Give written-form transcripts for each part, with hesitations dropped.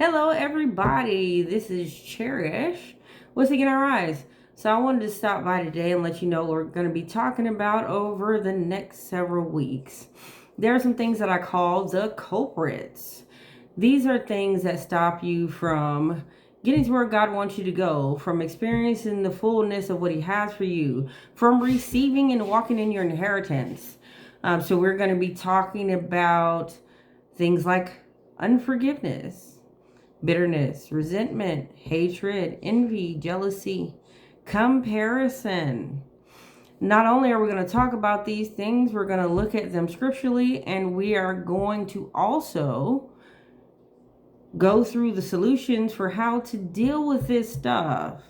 Hello, everybody. This is Cherish with Again Our Eyes. So I wanted to stop by today and let you know what we're going to be talking about over the next several weeks. There are some things that I call the culprits. These are things that stop you from getting to where God wants you to go, from experiencing the fullness of what He has for you, from receiving and walking in your inheritance. So we're going to be talking about things like unforgiveness, bitterness, resentment, hatred, envy, jealousy, comparison. Not only are we going to talk about these things, we're going to look at them scripturally, and we are going to also go through the solutions for how to deal with this stuff.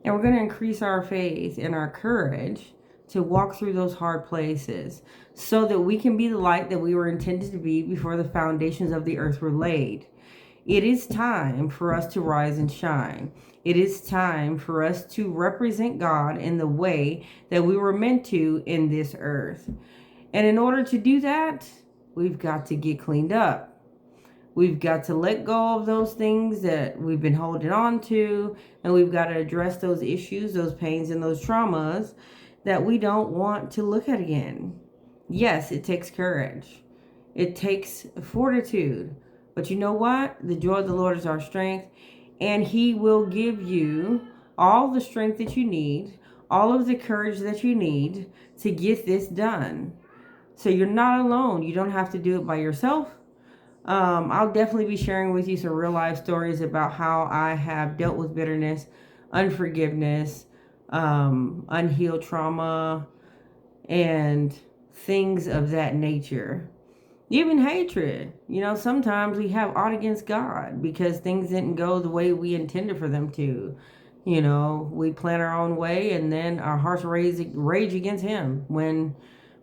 And we're going to increase our faith and our courage to walk through those hard places so that we can be the light that we were intended to be before the foundations of the earth were laid. It is time for us to rise and shine. It is time for us to represent God in the way that we were meant to in this earth. And in order to do that, we've got to get cleaned up. We've got to let go of those things that we've been holding on to, and we've got to address those issues, those pains, and those traumas that we don't want to look at again. Yes, it takes courage. It takes fortitude. But you know what? The joy of the Lord is our strength, and He will give you all the strength that you need, all of the courage that you need to get this done. So you're not alone. You don't have to do it by yourself. I'll definitely be sharing with you some real life stories about how I have dealt with bitterness, unforgiveness, unhealed trauma, and things of that nature. Even hatred. You know, sometimes we have ought against God because things didn't go the way we intended for them to. You know, we plan our own way and then our hearts rage against Him when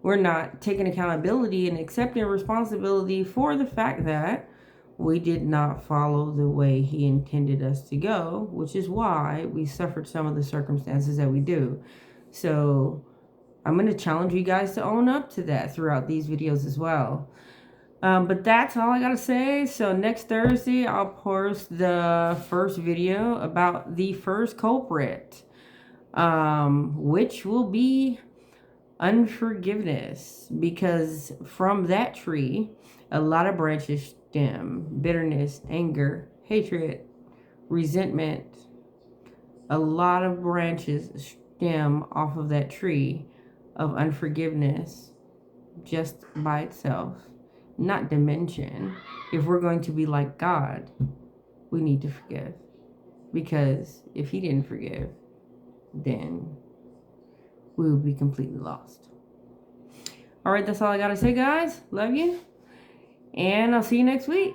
we're not taking accountability and accepting responsibility for the fact that we did not follow the way He intended us to go, which is why we suffered some of the circumstances that we do. So I'm going to challenge you guys to own up to that throughout these videos as well. But that's all I got to say. So next Thursday, I'll post the first video about the first culprit, which will be unforgiveness, because from that tree a lot of branches stem: bitterness, anger, hatred, resentment. A lot of branches stem off of that tree of unforgiveness just by itself. Not to mention, if we're going to be like God, we need to forgive, because if He didn't forgive, then we will be completely lost. All right, that's all I got to say, guys. Love you. And I'll see you next week.